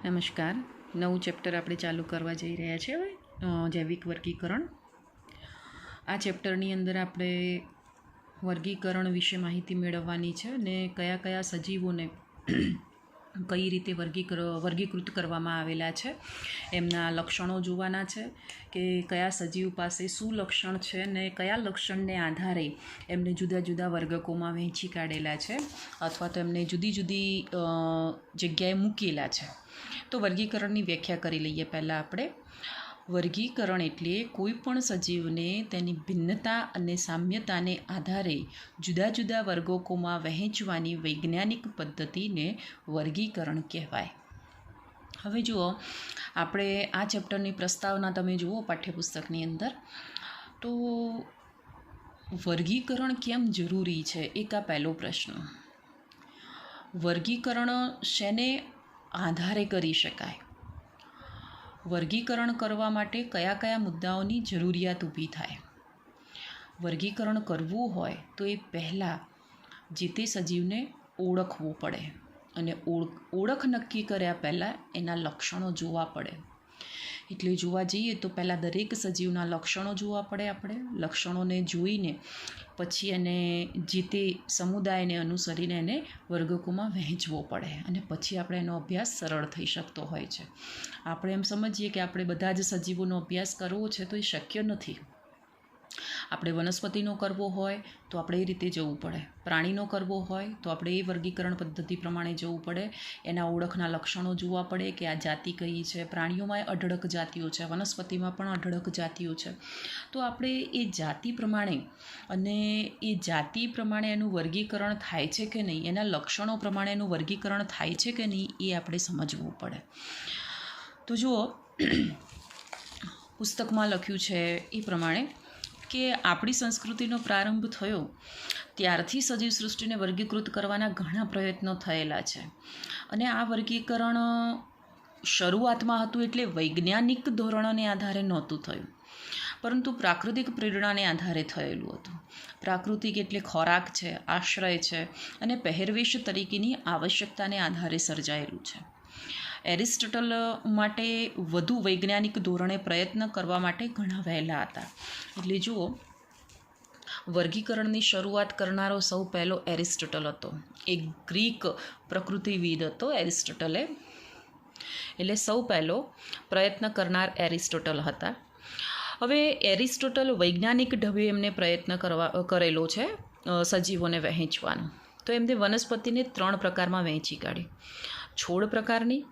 નમસ્કાર. નવું ચેપ્ટર આપણે ચાલુ કરવા જઈ રહ્યા છીએ હવે જૈવિક વર્ગીકરણ. આ ચેપ્ટરની અંદર આપણે વર્ગીકરણ વિશે માહિતી મેળવવાની છે અને કયા કયા સજીવોને કઈ રીતે વર્ગીકૃત કરવામાં આવેલા છે, એમના લક્ષણો જોવાના છે કે કયા સજીવ પાસે શું લક્ષણ છે ને કયા લક્ષણને આધારે એમને જુદા જુદા વર્ગકોમાં વહેંચી કાઢેલા છે અથવા તો એમને જુદી જુદી જગ્યાએ મૂકેલા છે. તો વર્ગીકરણની વ્યાખ્યા કરી લઈએ. પહેલાં આપણે વર્ગીકરણ એટલે કોઈ પણ સજીવને તેની ભિન્નતા અને સામ્યતાને આધારે જુદા જુદા વર્ગોમાં વહેંચવાની વૈજ્ઞાનિક પદ્ધતિને વર્ગીકરણ કહેવાય. હવે જુઓ, આપણે આ ચેપ્ટરની પ્રસ્તાવના તમે જુઓ પાઠ્યપુસ્તકની અંદર, તો વર્ગીકરણ કેમ જરૂરી છે એક આ પહેલો પ્રશ્ન. વર્ગીકરણ શેને આધારે કરી શકાય? વર્ગીકરણ કરવા માટે કયા કયા મુદ્દાઓની જરૂરિયાત ઊભી થાય? વર્ગીકરણ કરવું હોય તો એ પહેલાં જે તે સજીવને ઓળખવું પડે અને ઓળખ નક્કી કર્યા પહેલાં એના લક્ષણો જોવા પડે. એટલે જોવા જઈએ તો પહેલાં દરેક સજીવના લક્ષણો જોવા પડે. આપણે લક્ષણોને જોઈને પછી એને જે તે સમુદાયને અનુસરીને એને વર્ગકોમાં વહેંચવો પડે અને પછી આપણે એનો અભ્યાસ સરળ થઈ શકતો હોય છે. આપણે એમ સમજીએ કે આપણે બધા જ સજીવોનો અભ્યાસ કરવો છે તો એ શક્ય નથી. આપણે વનસ્પતિનો કરવો હોય તો આપણે એ રીતે જવું પડે, પ્રાણીનો કરવો હોય તો આપણે એ વર્ગીકરણ પદ્ધતિ પ્રમાણે જવું પડે. એના ઓળખના લક્ષણો જોવા પડે કે આ જાતિ કઈ છે. પ્રાણીઓમાં અઢળક જાતિઓ છે, વનસ્પતિમાં પણ અઢળક જાતિઓ છે. તો આપણે એ જાતિ પ્રમાણે અને એ જાતિ પ્રમાણે એનું વર્ગીકરણ થાય છે કે નહીં, એના લક્ષણો પ્રમાણે એનું વર્ગીકરણ થાય છે કે નહીં, એ આપણે સમજવું પડે. તો જુઓ, પુસ્તકમાં લખ્યું છે એ પ્રમાણે કે આપણી સંસ્કૃતિનો પ્રારંભ થયો ત્યારથી સજીવ સૃષ્ટિને વર્ગીકૃત કરવાના ઘણા પ્રયત્નો થયેલા છે. અને આ વર્ગીકરણ શરૂઆતમાં હતું એટલે વૈજ્ઞાનિક ધોરણોને આધારે નહોતું થયું, પરંતુ પ્રાકૃતિક પ્રેરણાને આધારે થયેલું હતું. પ્રાકૃતિક એટલે ખોરાક છે, આશ્રય છે અને પહેરવેશ તરીકેની આવશ્યકતાને આધારે સર્જાયેલું છે. એરિસ્ટોટલ માટે વધુ વૈજ્ઞાનિક ધોરણે પ્રયત્ન કરવા માટે ઘણા વહેલા હતા. એટલે જુઓ, વર્ગીકરણની શરૂઆત કરનારો સૌ પહેલો એરિસ્ટોટલ હતો. એક ગ્રીક પ્રકૃતિવિદ હતો એરિસ્ટોટલે. એટલે સૌ પહેલો પ્રયત્ન કરનાર એરિસ્ટોટલ હતા. હવે એરિસ્ટોટલ વૈજ્ઞાનિક ઢબે એમને પ્રયત્ન કરેલો છે સજીવોને વહેંચવાનો. તો એમને વનસ્પતિને 3 પ્રકારમાં વહેંચી કાઢી: છોડ પ્રકારની,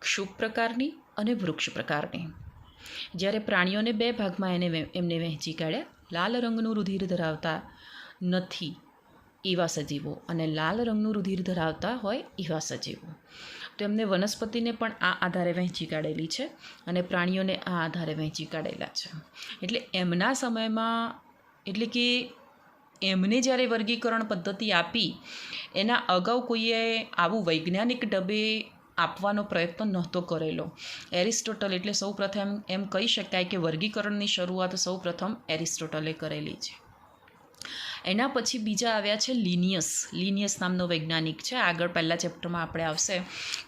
ક્ષુપ પ્રકારની અને વૃક્ષ પ્રકારની. જ્યારે પ્રાણીઓને 2 ભાગમાં એમને વહેંચી કાઢ્યા: લાલ રંગનું રુધિર ધરાવતા નથી એવા સજીવો અને લાલ રંગનું રુધિર ધરાવતા હોય એવા સજીવો. તો એમને વનસ્પતિને પણ આ આધારે વહેંચી કાઢેલી છે અને પ્રાણીઓને આ આધારે વહેંચી કાઢેલા છે. એટલે એમના સમયમાં, એટલે કે એમને જ્યારે વર્ગીકરણ પદ્ધતિ આપી, એના અગાઉ કોઈએ આવું વૈજ્ઞાનિક ઢબે આપવાનો પ્રયત્ન નહોતો કરેલો. એરિસ્ટોટલ એટલે સૌપ્રથમ એમ કહી શકાય કે વર્ગીકરણની શરૂઆત સૌપ્રથમ એરિસ્ટોટલે કરેલી છે. એના પછી બીજા આવ્યા છે લિનિયસ નામનો વૈજ્ઞાનિક છે. આગળ પહેલા ચેપ્ટરમાં આપણે આવશે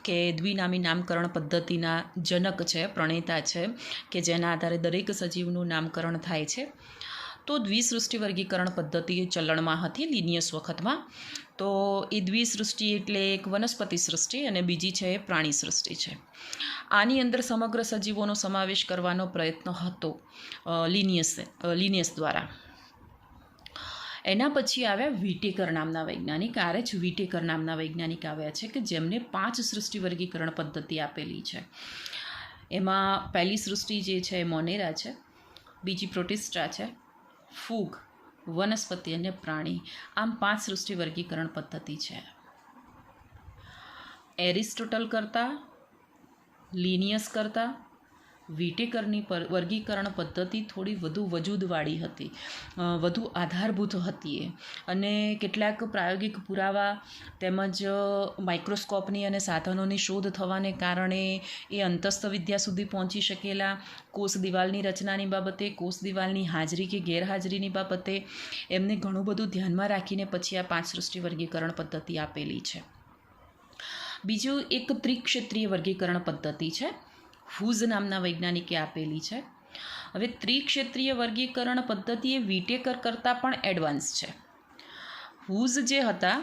કે દ્વિનામી નામકરણ પદ્ધતિના જનક છે, પ્રણેતા છે, કે જેના આધારે દરેક સજીવનું નામકરણ થાય છે. તો દ્વિસૃષ્ટિ વર્ગીકરણ પદ્ધતિ ચલણમાં હતી લિનિયસ વખતમાં. તો એ દ્વિસૃષ્ટિ એટલે એક વનસ્પતિ સૃષ્ટિ અને બીજી છે એ પ્રાણી સૃષ્ટિ છે. આની અંદર સમગ્ર સજીવોનો સમાવેશ કરવાનો પ્રયત્ન હતો લિનિયસ દ્વારા. એના પછી આવ્યા વિટેકર નામના વૈજ્ઞાનિક. વિટેકર નામના વૈજ્ઞાનિક આવ્યા છે કે જેમને 5 સૃષ્ટિ વર્ગીકરણ પદ્ધતિ આપેલી છે. એમાં પહેલી સૃષ્ટિ જે છે એ મોનેરા છે, બીજી પ્રોટિસ્ટા છે, ફૂગ, વનસ્પતિ અને પ્રાણી. આમ 5 સૃષ્ટિ વર્ગીકરણ પદ્ધતિ છે. એરિસ્ટોટલ કરતાં, લિનિયસ કરતાં વિટેકરની વર્ગીકરણ પદ્ધતિ થોડી વધુ વજૂદવાળી હતી, વધુ આધારભૂત હતી. અને કેટલાક પ્રાયોગિક પુરાવા તેમજ માઇક્રોસ્કોપની અને સાધનોની શોધ થવાને કારણે એ અંતસ્થ વિદ્યા સુધી પહોંચી શકેલા. કોષ દિવાલની રચનાની બાબતે, કોષ દિવાલની હાજરી કે ગેરહાજરીની બાબતે એમને ઘણું બધું ધ્યાનમાં રાખીને પછી આ 5 સૃષ્ટિ વર્ગીકરણ પદ્ધતિ આપેલી છે. બીજું એક ત્રિક્ષેત્રીય વર્ગીકરણ પદ્ધતિ છે, હૂઝ નામના વૈજ્ઞાનિકે આપેલી છે. હવે ત્રિક્ષેત્રીય વર્ગીકરણ પદ્ધતિ એ વિટેકર કરતાં પણ એડવાન્સ છે. હૂઝ જે હતા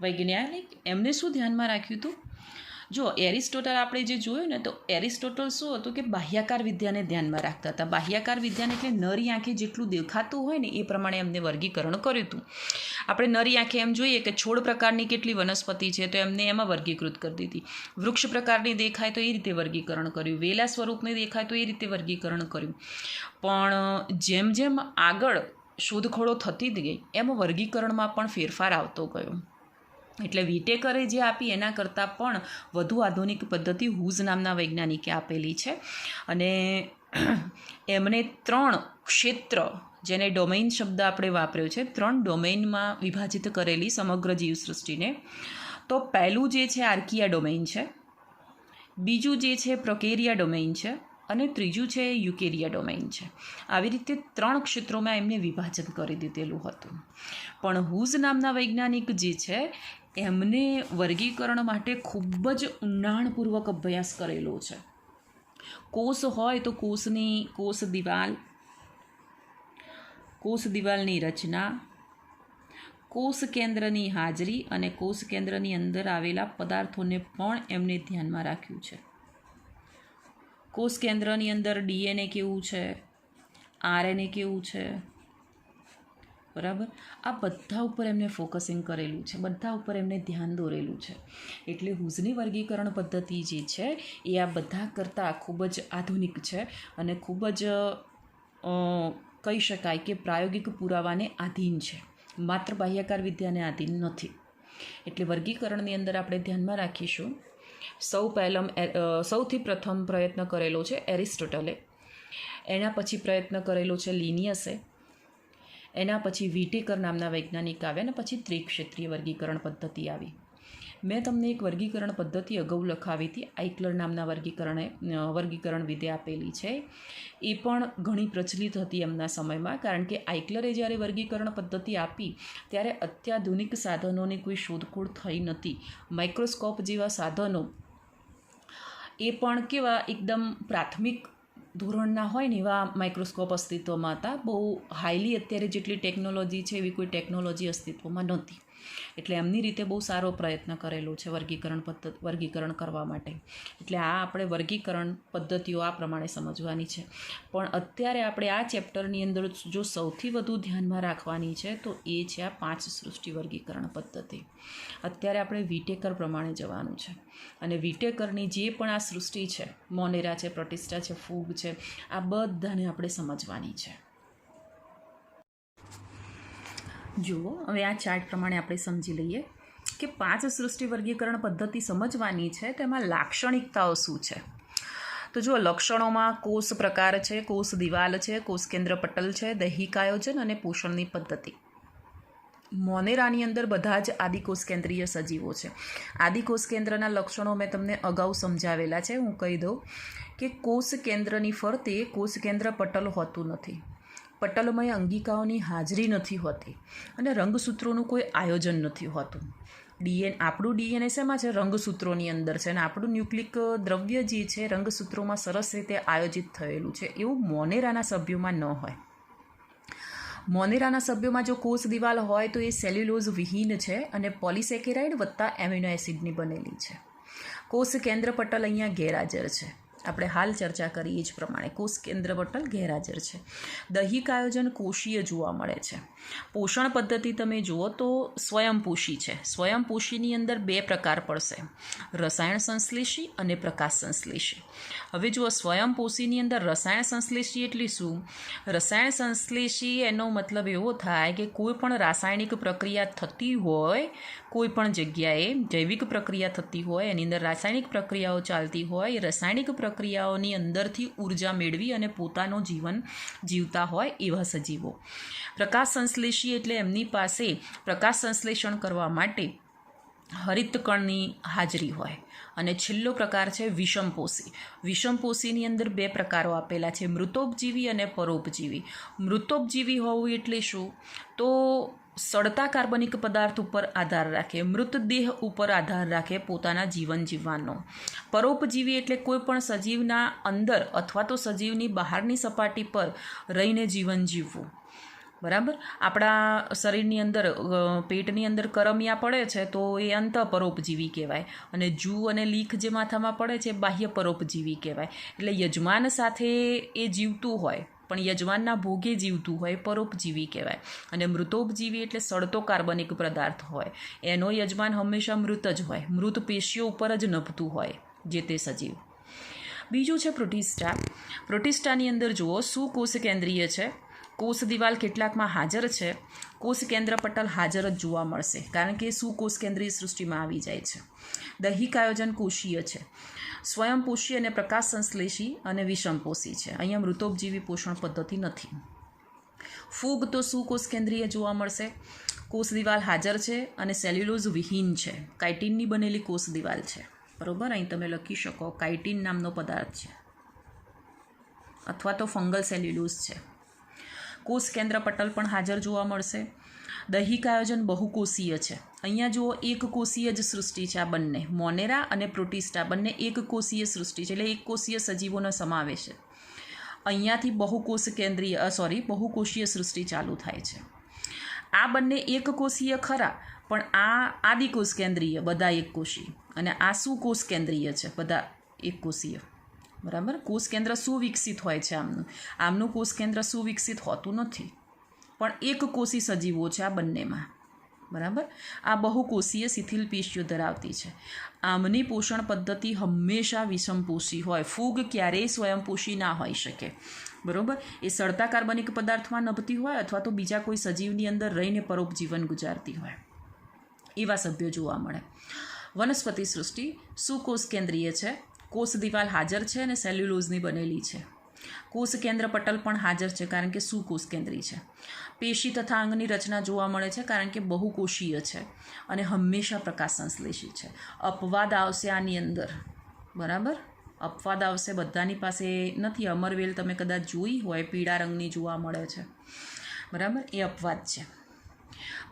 વૈજ્ઞાનિક, એમને શું ધ્યાનમાં રાખ્યું હતું? જો એરિસ્ટોટલ આપણે જે જોયું ને, તો એરિસ્ટોટલ શું હતું કે બાહ્યાકાર વિદ્યાને ધ્યાનમાં રાખતા હતા. બાહ્યાકાર વિદ્યાને એટલે નરી આંખે જેટલું દેખાતું હોય ને એ પ્રમાણે એમને વર્ગીકરણ કર્યું હતું. આપણે નરી આંખે એમ જોઈએ કે છોડ પ્રકારની કેટલી વનસ્પતિ છે તો એમને એમાં વર્ગીકૃત કરી દીધી. વૃક્ષ પ્રકારની દેખાય તો એ રીતે વર્ગીકરણ કર્યું, વેલા સ્વરૂપની દેખાય તો એ રીતે વર્ગીકરણ કર્યું. પણ જેમ જેમ આગળ શોધખોળો થતી જ ગઈ એમ વર્ગીકરણમાં પણ ફેરફાર આવતો ગયો. એટલે વિટેકરે જે આપી એના કરતાં પણ વધુ આધુનિક પદ્ધતિ હૂઝ નામના વૈજ્ઞાનિકે આપેલી છે. અને એમણે 3 ક્ષેત્ર, જેને ડોમેઇન શબ્દ આપણે વાપર્યો છે, 3 ડોમેઇનમાં વિભાજિત કરેલી સમગ્ર જીવસૃષ્ટિને. તો પહેલું જે છે આર્કિયા ડોમેઇન છે, બીજું જે છે પ્રોકેરિયા ડોમેઇન છે, અને ત્રીજું છે યુકેરિયા ડોમેઇન છે. આવી રીતે 3 ક્ષેત્રોમાં એમને વિભાજન કરી દીધેલું હતું. પણ હૂઝ નામના વૈજ્ઞાનિક જે છે એમને વર્ગીકરણ માટે ખૂબ જ ઊંડાણપૂર્વક અભ્યાસ કરેલો છે. કોષ હોય તો કોષ દિવાલની રચના, કોષ કેન્દ્રની હાજરી અને કોષ કેન્દ્રની અંદર આવેલા પદાર્થોને પણ એમને ધ્યાનમાં રાખ્યું છે. કોષ કેન્દ્રની અંદર ડીએનએ કેવું છે, આરએનએ કેવું છે, બરાબર, આ બધા ઉપર એમને ફોકસિંગ કરેલું છે, બધા ઉપર એમને ધ્યાન દોરેલું છે. એટલે હૂઝની વર્ગીકરણ પદ્ધતિ જે છે એ આ બધા કરતાં ખૂબ જ આધુનિક છે અને ખૂબ જ કહી શકાય કે પ્રાયોગિક પુરાવાને આધીન છે, માત્ર બાહ્યાકાર વિદ્યાને આધીન નથી. એટલે વર્ગીકરણની અંદર આપણે ધ્યાનમાં રાખીશું, સૌથી પ્રથમ પ્રયત્ન કરેલો છે એરિસ્ટોટલે, એના પછી પ્રયત્ન કરેલો છે લિનિયસે, એના પછી વિટેકર નામના વૈજ્ઞાનિક આવ્યા, અને પછી ત્રિક્ષેત્રીય વર્ગીકરણ પદ્ધતિ આવી. મેં તમને એક વર્ગીકરણ પદ્ધતિ અગાઉ લખાવી હતી, આઇકલર નામના વર્ગીકરણવિદે આપેલી છે. એ પણ ઘણી પ્રચલિત હતી એમના સમયમાં, કારણ કે આઇકલરે જ્યારે વર્ગીકરણ પદ્ધતિ આપી ત્યારે અત્યાધુનિક સાધનોની કોઈ શોધખોળ થઈ નથી. માઇક્રોસ્કોપ જેવા સાધનો એ પણ કેવા એકદમ પ્રાથમિક ધોરણના હોય ને એવા માઇક્રોસ્કોપ અસ્તિત્વમાં હતા. બહુ હાઈલી અત્યારે જેટલી ટેકનોલોજી છે એવી કોઈ ટેકનોલોજી અસ્તિત્વમાં નહોતી. એટલે એમની રીતે બહુ સારો પ્રયત્ન કરેલો છે વર્ગીકરણ કરવા માટે. એટલે આ આપણે વર્ગીકરણ પદ્ધતિઓ આ પ્રમાણે સમજવાની છે. પણ અત્યારે આપણે આ ચેપ્ટરની અંદર જો સૌથી વધુ ધ્યાનમાં રાખવાની છે તો એ છે આ 5 સૃષ્ટિ વર્ગીકરણ પદ્ધતિ. અત્યારે આપણે વિટેકર પ્રમાણે જવાનું છે. અને વિટેકરની જે પણ આ સૃષ્ટિ છે, મોનેરા છે, પ્રોટિસ્ટા છે, ફૂગ છે, આ બધાને આપણે સમજવાની છે. જુઓ, હવે આ ચાર્ટ પ્રમાણે આપણે સમજી લઈએ કે 5 સૃષ્ટિ વર્ગીકરણ પદ્ધતિ સમજવાની છે તો એમાં લાક્ષણિકતાઓ શું છે. તો જુઓ, લક્ષણોમાં કોષ પ્રકાર છે, કોષ દિવાલ છે, કોષ કેન્દ્ર પટલ છે, દૈહિક આયોજન અને પોષણની પદ્ધતિ. મોનેરાની અંદર બધા જ આદિકોષ કેન્દ્રીય સજીવો છે. આદિકોષ કેન્દ્રના લક્ષણો મેં તમને અગાઉ સમજાવેલા છે. હું કહી દઉં કે કોષ કેન્દ્રની ફરતે કોષ કેન્દ્ર પટલ હોતું નથી, પટલમય અંગિકાઓની હાજરી નથી હોતી, અને રંગસૂત્રોનું કોઈ આયોજન નથી હોતું. આપણું ડીએનએ શેમાં છે? રંગસૂત્રોની અંદર છે, અને આપણું ન્યુક્લિક દ્રવ્ય જે છે રંગસૂત્રોમાં સરસ રીતે આયોજિત થયેલું છે. એવું મોનેરાના સભ્યોમાં ન હોય. મોનેરાના સભ્યોમાં જો કોષ દિવાલ હોય તો એ સેલ્યુલોઝ વિહીન છે અને પોલિસેકેરાઇડ વત્તા એમિનો એસિડની બનેલી છે. કોષ કેન્દ્ર પટલ અહીંયા ગેરહાજર છે. આપણે હાલ ચર્ચા કરી એ જ પ્રમાણે કોષ કેન્દ્ર પટલ ગેરહાજર છે. દૈહિક આયોજન કોષીય જોવા મળે છે. પોષણ પદ્ધતિ તમે જુઓ તો સ્વયંપોષી છે. સ્વયંપોષીની અંદર 2 પ્રકાર પડશે, રસાયણ સંશ્લેષી અને પ્રકાશ સંશ્લેષી. હવે જુઓ, સ્વયંપોષીની અંદર રસાયણ સંશ્લેષી એટલે શું? રસાયણ સંશ્લેષી એનો મતલબ એવો થાય કે કોઈ પણ રાસાયણિક પ્રક્રિયા થતી હોય, કોઈ પણ જગ્યાએ જૈવિક પ્રક્રિયા થતી હોય, એની અંદર રાસાયણિક પ્રક્રિયાઓ ચાલતી હોય, એ રાસાયણિક પ્રક્રિયાઓની અંદરથી ઉર્જા મેળવી અને પોતાનું જીવન જીવતા હોય એવા સજીવો. પ્રકાશ સંશ્લેષી એટલે એમની પાસે પ્રકાશ સંશ્લેષણ કરવા માટે હરિતકણની હાજરી હોય. અને છેલ્લો પ્રકાર છે વિષમપોષી. વિષમપોષીની અંદર 2 પ્રકારો આપેલા છે, મૃતોપજીવી અને પરોપજીવી. મૃતોપજીવી હોવું એટલે શું? તો સડતા કાર્બનિક પદાર્થ ઉપર આધાર રાખે, મૃતદેહ ઉપર આધાર રાખે પોતાના જીવન જીવવાનો. પરોપજીવી એટલે કોઈ પણ સજીવના અંદર અથવા તો સજીવની બહારની સપાટી પર રહીને જીવન જીવવું. બરાબર. આપણા શરીરની અંદર પેટની અંદર કરમિયા પડે છે તો એ અંત પરોપજીવી કહેવાય, અને જૂ અને લીખ જે માથામાં પડે છે એ બાહ્ય પરોપજીવી કહેવાય. એટલે યજમાન સાથે એ જીવતું હોય પણ યજમાનના ભોગે જીવતું હોય પરોપજીવી કહેવાય. અને મૃતોપજીવી એટલે સડતો કાર્બનિક પદાર્થ હોય, એનો યજમાન હંમેશા મૃત જ હોય, મૃત પેશીઓ ઉપર જ નભતું હોય જે તે સજીવ. બીજું છે પ્રોટિસ્ટા. પ્રોટિસ્ટાની અંદર જુઓ સુકોષ કેન્દ્રીય છે, કોષ દિવાલ કેટલાકમાં હાજર છે, કોષ કેન્દ્ર પટલ હાજર જ જોવા મળશે કારણ કે સુકોષ કેન્દ્રીય સૃષ્ટિમાં આવી જાય છે. દૈહિક આયોજન કોષીય છે, સ્વયંપોષી અને પ્રકાશ સંશ્લેષી અને વિષમપોષી છે. અહીંયા મૃતોપજીવી પોષણ પદ્ધતિ નથી. ફૂગ તો સુકોષ કેન્દ્રીય જોવા મળશે, કોષ દિવાલ હાજર છે અને સેલ્યુલોઝ વિહીન છે. કાઇટિનની બનેલી કોષ દિવાલ છે. બરાબર. અહીં તમે લખી શકો કાઇટિન નામનો પદાર્થ છે અથવા તો ફંગલ સેલ્યુલોઝ છે. કોષ કેન્દ્ર પટલ પણ હાજર જોવા મળશે. દૈહિક આયોજન બહુકોષીય છે. અહીંયા જુઓ એક કોષીય જ સૃષ્ટિ છે. આ બંને મોનેરા અને પ્રોટિસ્ટા બંને એક કોષીય સૃષ્ટિ છે, એટલે એક કોષીય સજીવોનો સમાવેશ છે. અહીંયાથી બહુકોષીય સૃષ્ટિ ચાલુ થાય છે. આ બંને એક કોષીય ખરા, પણ આ આદિકોષ કેન્દ્રીય બધા એક કોષીય, અને આ સુકોષ કેન્દ્રીય છે બધા એક કોષીય. બરાબર. કોષ કેન્દ્ર સુવિકસિત હોય છે. આમનું કોષ કેન્દ્ર સુવિકસિત હોતું નથી, પણ એક કોષી સજીવો છે આ બંનેમાં. બરાબર. આ બહુકોષીય શિથિલ પેશીઓ ધરાવતી છે. આમની પોષણ પદ્ધતિ હંમેશા વિષમપોષી હોય. ફૂગ ક્યારેય સ્વયંપોષી ના હોઈ શકે. બરાબર. એ સડતા કાર્બનિક પદાર્થમાં નભતી હોય અથવા તો બીજા કોઈ સજીવની અંદર રહીને પરોપજીવન ગુજારતી હોય. એવા સભ્યો જોવા મળે. વનસ્પતિ સૃષ્ટિ સુકોષ કેન્દ્રીય છે, કોષ દિવાલ હાજર છે અને સેલ્યુલોઝની બનેલી છે. કોષ કેન્દ્ર પટલ પણ હાજર છે કારણ કે સુકોષ કેન્દ્રી છે. પેશી તથા અંગની રચના જોવા મળે છે કારણ કે બહુકોષીય છે અને હંમેશા પ્રકાશ સંશ્લેષી છે. અપવાદ આવશે આની અંદર. બરાબર. અપવાદ આવશે, બધાની પાસે નથી. અમરવેલ તમે કદાચ જોઈ હોય, પીળા રંગની જોવા મળે છે. બરાબર. એ અપવાદ છે.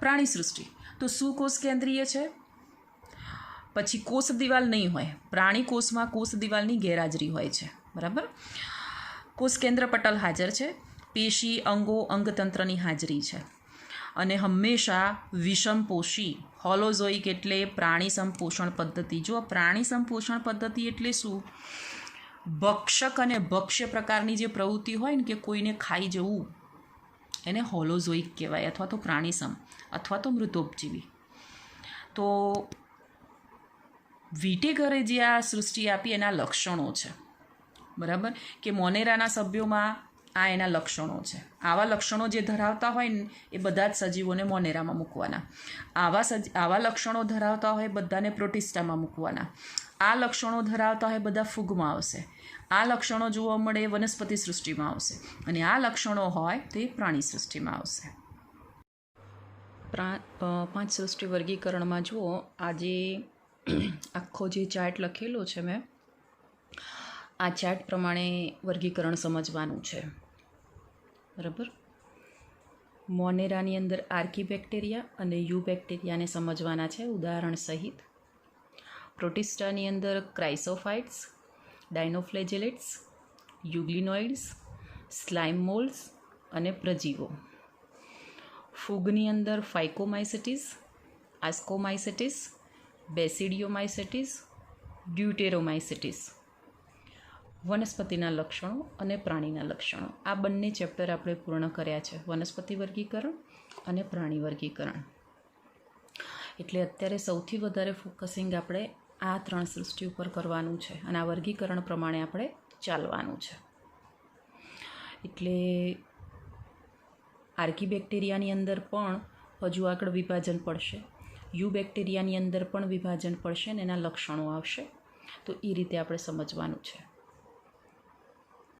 પ્રાણી સૃષ્ટિ તો સુકોષ કેન્દ્રીય છે, પછી કોષ દિવાલ નહીં હોય. પ્રાણી કોષમાં કોષ દિવાલની ગેરહાજરી હોય છે. બરાબર. કોષ કેન્દ્ર પટલ હાજર છે, પેશી અંગો અંગતંત્રની હાજરી છે, અને હંમેશા વિષમપોષી હોલોઝોઇક એટલે પ્રાણી સંપોષણ પદ્ધતિ. જો પ્રાણી સંપોષણ પદ્ધતિ એટલે શું? ભક્ષક અને ભક્ષ્ય પ્રકારની જે પ્રવૃત્તિ હોય ને કે કોઈને ખાઈ જવું, એને હોલોઝોઇક કહેવાય, અથવા તો પ્રાણીસમ અથવા તો મૃતોપજીવી. તો વિટેકરે જે આ સૃષ્ટિ આપી એના લક્ષણો છે. બરાબર. કે મોનેરાના સભ્યોમાં આ એના લક્ષણો છે. આવા લક્ષણો જે ધરાવતા હોય ને એ બધા જ સજીવોને મોનેરામાં મૂકવાના. આવા લક્ષણો ધરાવતા હોય બધાને પ્રોટિસ્ટામાં મૂકવાના. આ લક્ષણો ધરાવતા હોય બધા ફૂગમાં આવશે. આ લક્ષણો જોવા મળે વનસ્પતિ સૃષ્ટિમાં આવશે, અને આ લક્ષણો હોય તે પ્રાણી સૃષ્ટિમાં આવશે. 5 સૃષ્ટિ વર્ગીકરણમાં જુઓ, આજે આખો જે ચાર્ટ લખેલો છે મેં, આ ચાર્ટ પ્રમાણે વર્ગીકરણ સમજવાનું છે. બરાબર. મોનેરાની અંદર આર્કી બેક્ટેરિયા અને યુ બેક્ટેરિયાને સમજવાના છે ઉદાહરણ સહિત. પ્રોટિસ્ટાની અંદર ક્રાઇસોફાઇટ્સ, ડાયનોફ્લેજેલેટ્સ, યુગ્લિનોઇડ્સ, સ્લાઇમ મોલ્સ અને પ્રજીવો. ફૂગની અંદર ફાઇકોમાઇસેટિસ, આસ્કોમાઇસેટિસ, બેસિડિયોમાઇસેટિસ, ડ્યુટેરોમાઇસેટિસ. વનસ્પતિના લક્ષણો અને પ્રાણીના લક્ષણો. આ બંને ચેપ્ટર આપણે પૂર્ણ કર્યા છે, વનસ્પતિ વર્ગીકરણ અને પ્રાણી વર્ગીકરણ. એટલે અત્યારે સૌથી વધારે ફોકસિંગ આપણે આ 3 સૃષ્ટિ ઉપર કરવાનું છે, અને આ વર્ગીકરણ પ્રમાણે આપણે ચાલવાનું છે. એટલે આર્કી બેક્ટેરિયાની અંદર પણ હજુ આગળ વિભાજન પડશે, યુ બેક્ટેરિયાની અંદર પણ વિભાજન પડશે અને એના લક્ષણો આવશે. તો એ રીતે આપણે સમજવાનું છે.